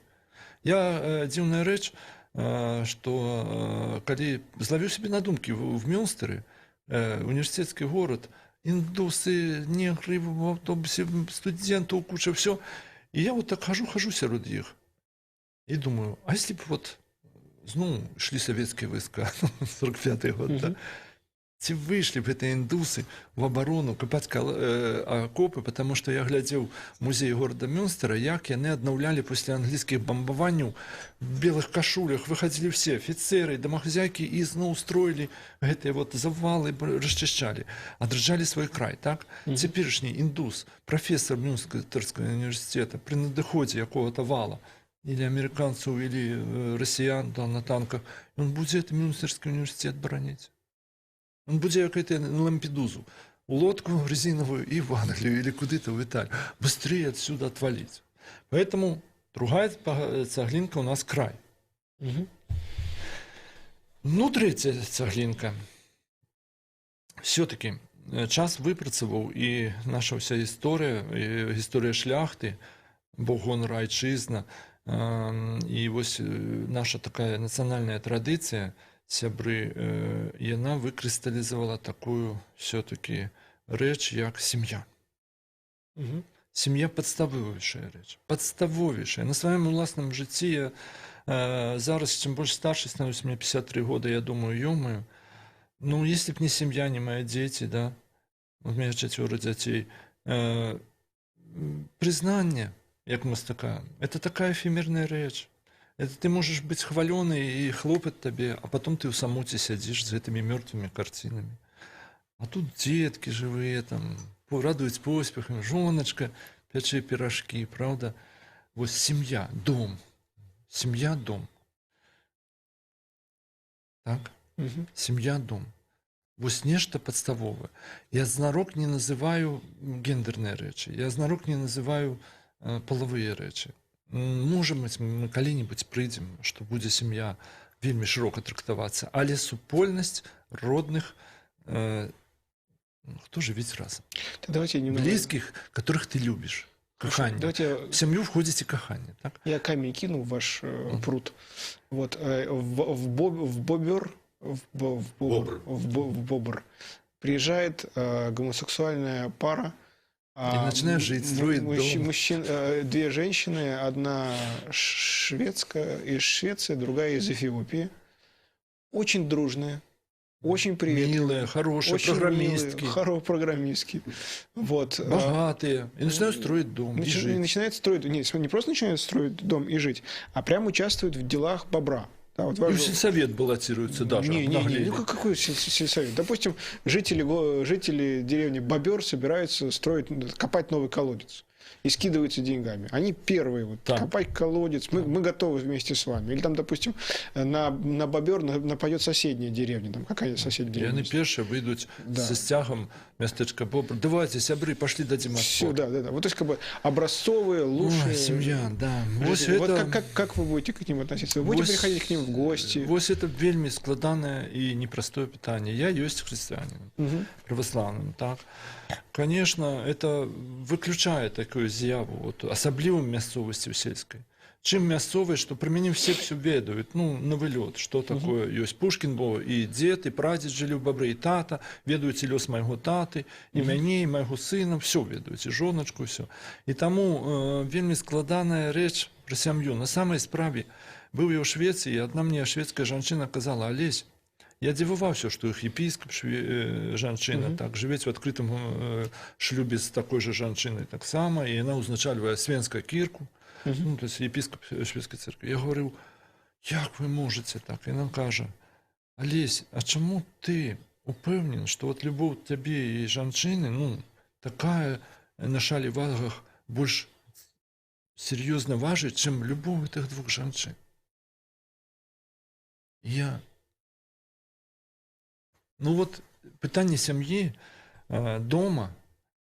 Я дивная речь, что когда зловил себе на думки в Мюнстере, университетский город, индусы, негры в автобусе, студенты, куча, все. И я вот так хожу среди них. И думаю, а если бы вот, ну, шли советские войска, 45-й год, да, ці вышли бы это индусы в оборону, копать окопы, потому что я глядел в музей города Мюнстера, як яны аднаўлялі после английских бомбаванняў в белых кашулях, выходили все офицеры, домохозяйки и зноў устроили гэтые вот завалы, расчищали, адраджали свой край, так? Цяперашні индус, профессор Мюнстерского университета, при надыходе якого-то вала, или американцев, или россиян да, на танках, он будет Мюнстерский университет бронить. Он будет как на Лампедузу, лодку резиновую и в Англию, или куда-то в Италию. Быстрее отсюда отвалить. Поэтому другая цеглинка у нас край. Ну, третья цеглинка. Все-таки час выпрацаваў, и наша вся история, и история шляхты, Бог, гонор, айчызна, и вот наша такая национальная традиция, сябры, яна выкрысталізавала такую все-таки рэч, як сім'я. Сім'я падставовейшая рэч, падставовейшая. На сваім уласным жыцці я зараз, чым больш старшы становлюсь, мне 53 года, я думаю, ё-моё, ну, если б не семья, не мои дети, да, у меня 4 детей, признание, як мастака, это такая эфемерная рэч. Это ты можешь быть хваленый и хлопать тебе, а потом ты в самоте сидишь с этими мертвыми картинами. А тут детки живые, там, радуют поспехом, жоночка, печи пирожки, правда? Вот семья, дом. Семья, дом. Так? Семья, дом. Вот нечто подставовое. Я знарок не называю гендерные речи, я знарок не называю половые речи. Можа быць, мы калі-небудзь прыйдзем, што будзе сям'я вельмі шырока трактавацца, але супольнасць родных, хто жывіць разам? Блізкіх, которых ты любіш. Каханне. В сям'ю входзіць і каханне. Так? Я камень кину в ваш пруд. Вот, в Бобр приезжает гомосексуальная пара, начинаешь жить, строить дом. Две женщины, одна шведская, из Швеции, другая из Эфиопии. Очень дружные, очень приветливые. Милые, хорошие, очень программистки. Милые, программистки. Вот. Богатые. И начинают строить дом и жить. Начинают строить, не просто начинают строить дом и жить, а прям участвуют в делах бобра. Да, вот И в сельсовет баллотируются даже. Ну какой сельсовет? Допустим, жители деревни Бобер собираются копать новый колодец и скидываются деньгами. Они первые копать колодец, мы готовы вместе с вами. Или там, допустим, на Бобер нападет соседняя деревня, там какая соседняя И деревня. они пешие выйдут со стягом местечко Бобр. Давайте, сябры, пошли дадим Все, отпор. да. Вот, то есть, как бы образцовые, лучшие. Ой, семья, да. Вот как вы будете к ним относиться? Вы будете приходить к ним в гости? Вот это вельми складанное и непростое питание. Я есть христианин, православным, так. Конечно, это выключает такую з'яву, вот, особливо в мясцовости сельской. Чим мясцовые, что при мне все ведают, на вылет, что такое есть Пушкин, бо и дед, и прадед жили в Бобры, и тата, ведают и лёс моего таты, и мяне, и моего сына, все ведают, и жоночку, все. И тому вельми складаная речь про сям'ю. На самой справе, был я в Швеции, и одна мне шведская женщина сказала: Олесь, я дивувався, что их епископ, женщина, так, живет в открытом шлюбе с такой же женщиной, так само, и она узначальває Свенську кірку, то есть епископ шведской церкви. Я говорю: як ви можете так? І вона каже: Олесь, а чому ти упевнен, що от любов тобі і женщини, такая на шалі вагах більш серйозно важить, чим любов этих двох женщин? Питання сям'ї, дома,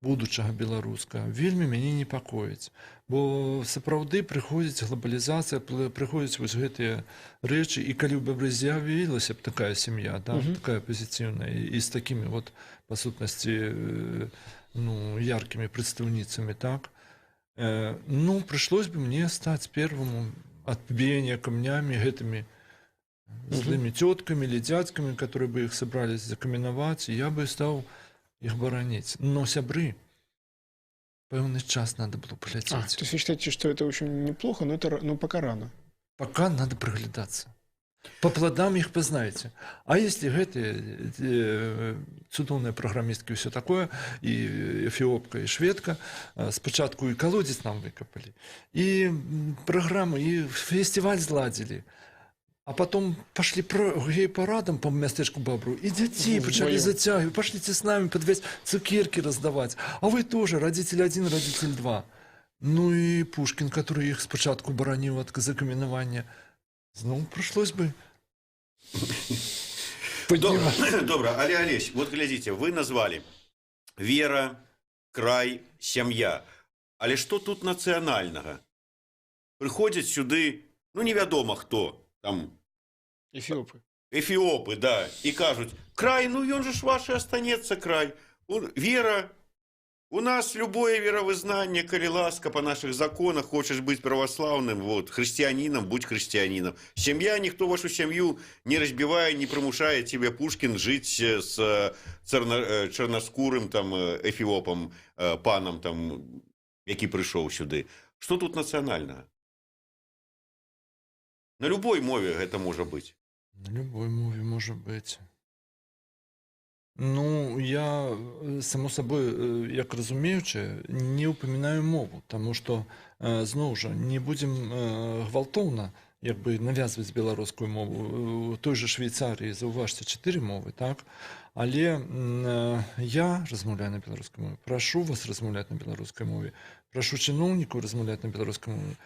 будучага беларускага, вельмі мяне непакоіць. Бо сапраўды прыходзіць глобалізацыя, прыходзяць вось гэтыя рэчы, і калі ў Бобры з'явілася б такая сям'я, такая пазітыўная, і з такімі па сутнасці, яркімі прадстаўніцамі, так, прыйшлось бы мне стаць первым адбіяння камнямі гэтымі злыми тетками или дядьками, которые бы их собрались закаменовать, и я бы стал их боронить. Но сябры, певный час надо было полететь. То есть вы считаете, что это очень неплохо, но пока рано? Пока надо приглядаться. По плодам их познаете. А если эти цудовные программистки и все такое, и эфиопка, и шведка, спочатку и колодец нам выкопали, и программы, и фестиваль зладили, а потом пошли гей-парадом по местечку Бобру, и детей почали затягивать, пошлите с нами под весь цукерки раздавать. А вы тоже, родитель один, родитель два. И Пушкин, который их спочатку боронил от закаменования, пришлось бы поднимать. Добре, але Олесь, вот глядите, вы назвали вера, край, сям'я. Але что тут национального? Приходят сюда, невядомо кто, там Эфиопы, да, и кажут: край, он же ж ваш останется край. Вера, у нас любое веровызнание, коли ласка по наших законах, хочешь быть православным, христианином, будь христианином. Семья, никто вашу семью не разбивая, не примушает тебя, Пушкин, жить с черноскурым там эфиопом, паном, там, який пришел сюда. Что тут национального? На любой мове это может быть. На любой мове может быть. Я, само собой, як разумеючи, не упоминаю мову, тому що, знову ж, не будемо гвалтовно нав'язувати білоруську мову. У той же Швейцарії, зауважте, 4 мови, так? Але я розмовляю на білоруській мові, прошу вас розмовляти на білоруській мові, прошу чиновників розмовляти на білоруській мові,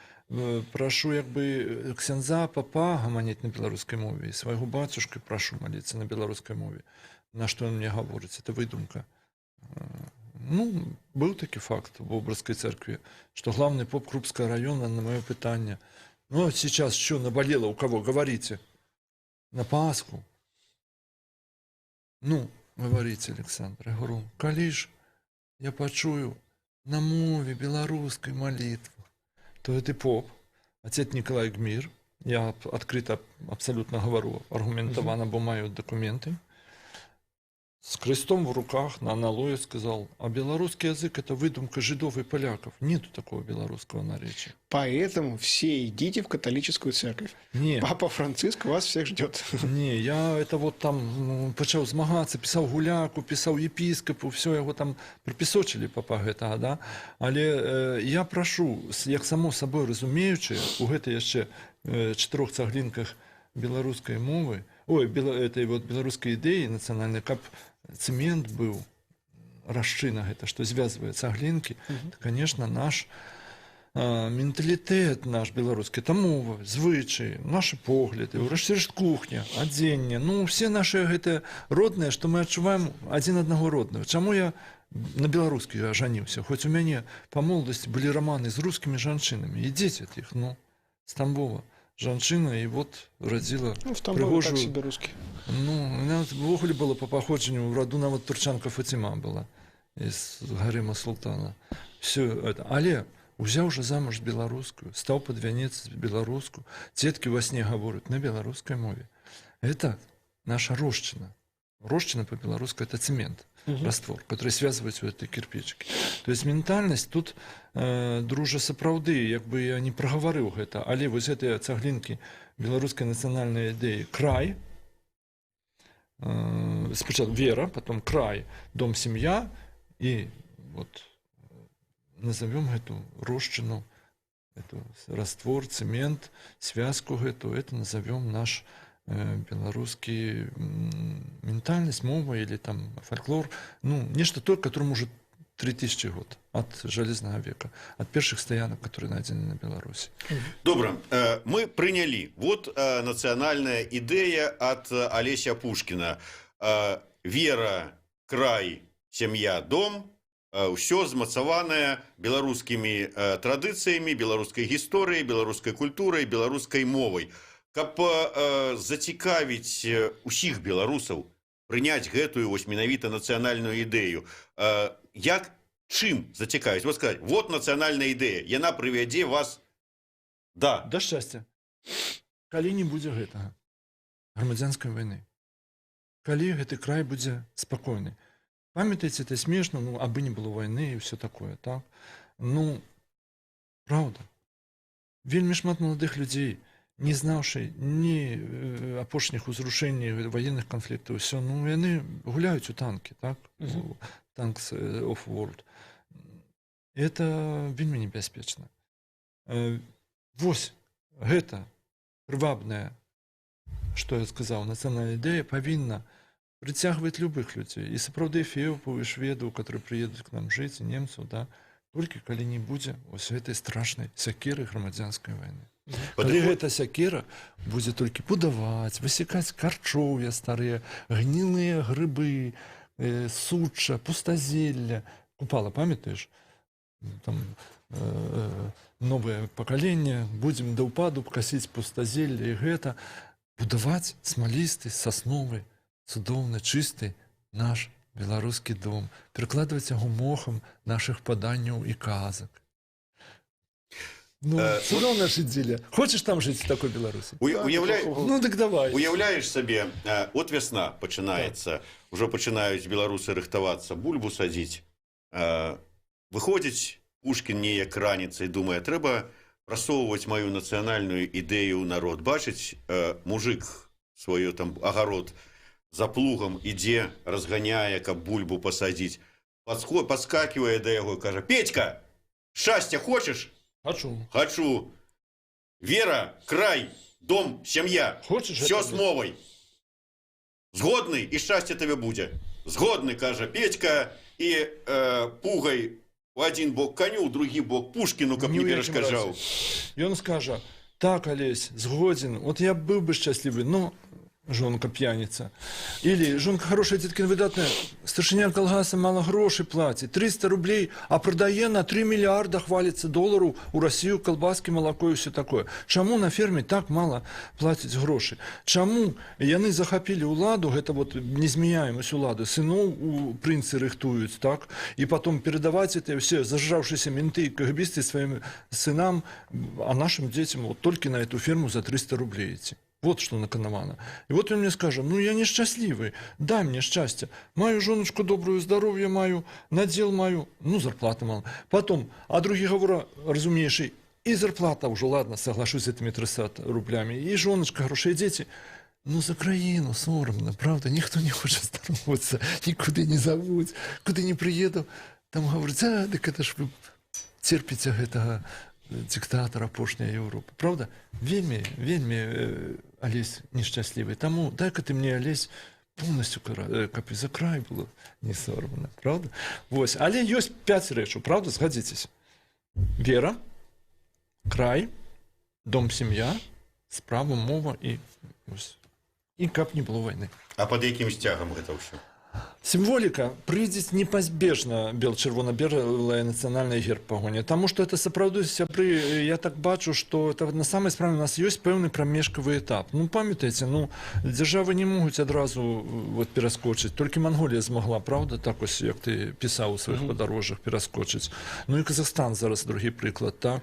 прошу ксяндза, папа гаманіць на білоруській мові, і свайго бацюшки прошу молитися на білоруській мові. На что он мне говорит, это выдумка. Был такой факт в Образской церкви, что главный поп Крупского района на мое питание: сейчас что наболело, у кого, говорите? На Пасху. Говорите, Александр. Я говорю: коли ж я почую на мове белорусской молитву, то это поп, отец Николай Гмир. Я открыто абсолютно говорю, аргументованно, бо маю документы. с крестом в руках на аналое сказал, а белорусский язык – это выдумка жидов и поляков. Нету такого белорусского наречия. Поэтому все идите в католическую церковь. Не, Папа Франциск вас всех ждет. не, я это вот там почав змагатися, писав гуляку, писав єпіскопу, все його там припісочили папа гэтага, да? Але я прашу, як само собою розуміючи, у гэтай яшчэ 4 цаглінках беларускай мовы, этой вот беларускай ідэі нацыянальнай, каб цемент быў, расчына гэта, што звязвае цаглінкі, то, конечно, наш менталітэт наш беларускі, это мова, звычаі, нашы погляды, ўрэшце рэшт кухня, адзенне, ну, все наши гэтыя родныя, што мы адчуваем адзін аднаго роднага. Чаму я на беларускі ажаніўся? Хоць у мяне па моладасці былі раманы з рускімі жанчынамі, і дзеці ад іх, ну, з Тамбова. Жанчына, і вот радзіла Ну, в Тамбове прыгожую... так себе русский. Ну, у меня ввогуле было по походжанню, в роду нават турчанка Фатима была из гарема султана. Все это. Але узяў жа замуж беларускую, стаў под вянец беларускую. Цеткі во сне гавораць на беларускай мове. Это наша рошчына. Рошчына по-беларуску это цемент, раствор, который связывает вот эти кирпичики. То есть ментальность тут, дружа, сапраўды, як бы я не прагаварыў гэта, але вось гэтыя цаглінкі беларускай нацыянальнай ідэі край, спочатку вера, потом край, дом, семья, и вот назовем эту рошчыну, эту раствор, цемент, связку эту, это назовем наш белорусский ментальность, мова или там фольклор, ну, нечто то, которому уже 3000 год от Железного века, от первых стоянок, которые найдены на Беларуси. Добра, мы приняли. Вот национальная идея от Олеся Пушкина. Вера, край, семья, дом. Все змацаванае беларускімі традыцыямі, беларускай гісторыяй, беларускай культурай, беларускай мовай. Каб зацікавіць усіх беларусаў прыняць гэтую вось менавіта нацыянальную ідэю, як чым зацікавіць? Вот сказаць, вот нацыянальная ідэя, яна прывядзе вас Да шчасця. Калі не будзе гэтага грамадзянскай вайны, калі гэты край будзе спакойны. Памятаеце, это смешно, ну, абы не было вайны і все такое, так? Ну, правда. Вельмі шмат маладых людзей, не знаўшы ні апошніх узрушэнняў ваенных канфліктаў, все, ну, яны гуляюць у танкі, так? Tanks of World. Это вельмі небяспечна. Вось гэта прывабная, што я сказаў, нацыянальная ідэя павінна прыцягваць любых людзей. І сапраўды эфіопаў і шведаў, которые прыедуць к нам жыць, і немцаў, да, толькі калі не будзе вось гэтай страшнай сякеры грамадзянскай вайны. Калі гэта сякера будзе толькі будаваць, высекаць карчоўя старыя, гнілыя грыбы, суча, пустазелля. Купала, памятаеш? Там новае пакаленне, будзем да ўпаду касіць пустазелля і гэта. Будаваць смалісты, сасновы, цудоўны, чысты наш беларускі дом, перакладваць яго мохам нашых паданняў і казак. Ну, цудоўна жыць дзеля. Хочаш там жыць в такой Беларусі? Ну, дык давай. Уяўляеш сабе, от вясна пачынаецца, ўжо пачынаюць беларусы рыхтавацца, бульбу садзіць. Выходзіць Пушкін неяк раніцай, думае, трэба прасоўваць маю нацыянальную ідэю ў народ. Бачыць, мужик свой там агарод за плугам ідзе, разганяе, каб бульбу пасадзіць. Падскакивае да яго і кажа: «Петька, шчасця хочаш?» Хочу. Хочу. Вера, край, дом, сям'я. Хочеш? Все з мовай. Згодны, і шчасце табе будзе. Згодны, кажа Петька, і пугай у один бок коню, у другі бок Пушкіну, каб не перашкаджаў. Ён скажа: так, Олесь, згоден, вот я быў бы шчаслівы, но жонка пьяница. Или жонка хорошая, деткина выдатная, старшыня калгаса мало грошей платит, 300 рублей, а продае на 3 миллиарда, хвалится доллару у Россию колбаски, молоко и все такое. Чаму на ферме так мало платить грошей? Чаму яны захапілі уладу, это вот незменяемость улады, сыноў у прынцы рыхтуюць, так? И потом передавать это все зажравшиеся менты и кгбисты своим сынам, а нашим детям вот только на эту ферму за 300 рублей идти. Вот что наканавана. И вот он мне скажет, ну я несчастливый, дай мне счастье. Маю жоночку добрую, здоровье маю, надел маю, ну зарплата мало. Потом, а другие говорят, разумеющий, и зарплата уже, ладно, соглашусь с этими 300 рублями, и жоночка, хорошие дети. Ну, за країну соромно, правда? Ніхто не хоче здороватися, нікуди не зовуть, куди не приїду. Там говорять, так це ж ви терпіте гэтага диктатора апошняя Європи. Правда? Вельми, Олесь, нещасливый. Тому дай-ка ты мне, Олесь, повністю капі за край було не соромно. Правда? Вось. Але ёсць 5 рэчаў, правда? Згадзіцесь. Вера, край, дом, сім'я, справа, мова і ось. І каб не было войны. А под якім сцягам гэта ўсё? Символика прыйдзець непазбежна бел-чырвона-белая нацыянальная герб пагоня, таму што это сапраўды сябры, я так бачу, што это на самай справе у нас ёсць пэўны прамежкавы этап. Ну памятаеце, ну дзяржавы не могуць адразу вот пераскочыць, толькі Манголія змагла, правда, так ось як ты пісаў у сваіх падарожжах пераскочыць. Ну і Казахстан зараз другі прыклад, так.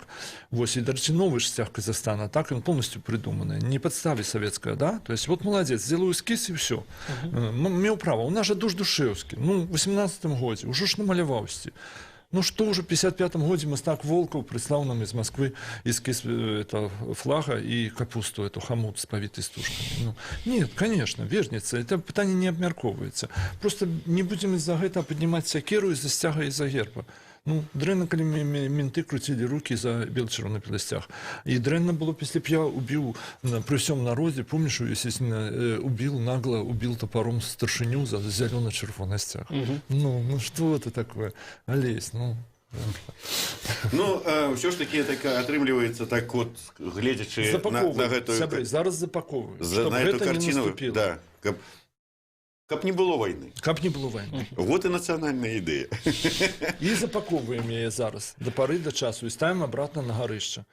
Вось і дарэчы, новы ж сцяг Казахстана, так ён полностью прыдуманы, не падставе савецкая, да? То есть вот молодец, сделаю эскіз і ўсё. Меў права, у нас же душ Душевскі, ну, в 18-м годзе, ўжо ж намаляваўсці. Ну, што ўжо в 55-м годзе мастак Волкаў прыслаў нам из Москвы эскіз флага и капусту, эту хамут с повитой стужками. Ну, нет, конечно, вежница, это пытанне не абмяркоўваецца. Просто не будем из-за гэтага поднимать сякеру из-за сцяга, из-за герба. Ну, дрэнна, калі менты круцілі рукі за бел-чырвона-белы сцяг. І дрэнна было, після б я убіў пры ўсём народзе, помніш, естественно, убіў, нагло убіў топором старшыню за зялёна-чырвоны сцяг. Ну, что это такое? Олесь, ну... Ну, ўсё ж таки так атрымліваецца, так вот, гледзячы на гэтую... Сябры, зараз запаковываю, на эту картину, да, каб не было войны. Каб не было войны. Вот и национальная идея. И запаковываем яе зараз до поры до часу и ставим обратно на гарышча.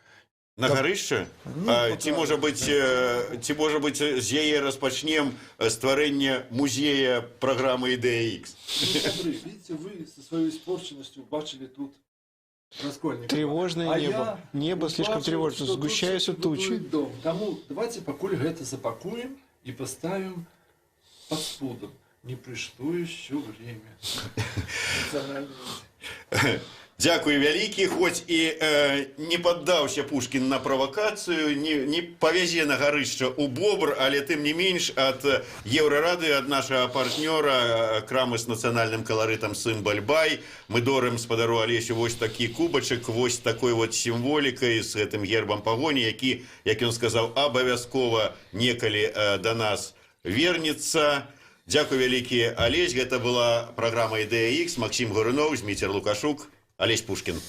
На гарышча? Ну, ці можа быць з яе распачнем стварэнне музея праграмы «Ідэя Х». Видите, вы со своей испорченностью бачили тут раскольник. Тревожное небо. Небо слишком тревожно, сгущаются тучи. Тому давайте покуль это запакуем и поставим под спудом. Не пришло еще время. Дзякуй вялікі, хоць і не паддаўся Пушкін на правакацыю, не павязе на гарышча ў бобр, але тым не менш ад Еўрарадыё, ад нашага партнёра крамы з нацыянальным каларытам «Сымбаль-бай» мы дорым спадару Алесю вось такі кубачак, вось такой вот сімволікай з гэтым гербам пагоні, які, як ён сказаў, абавязкова некалі да нас вернецца. Дзякуй вялікі, Алесь. Гэта была праграма «Ідэя Х». Максим Горунов, Зміцер Лукашук, Олесь Пушкин.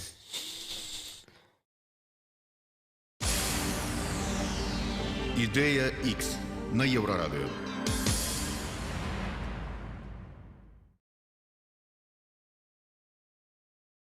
«Ідея Х» на Єврорадіо.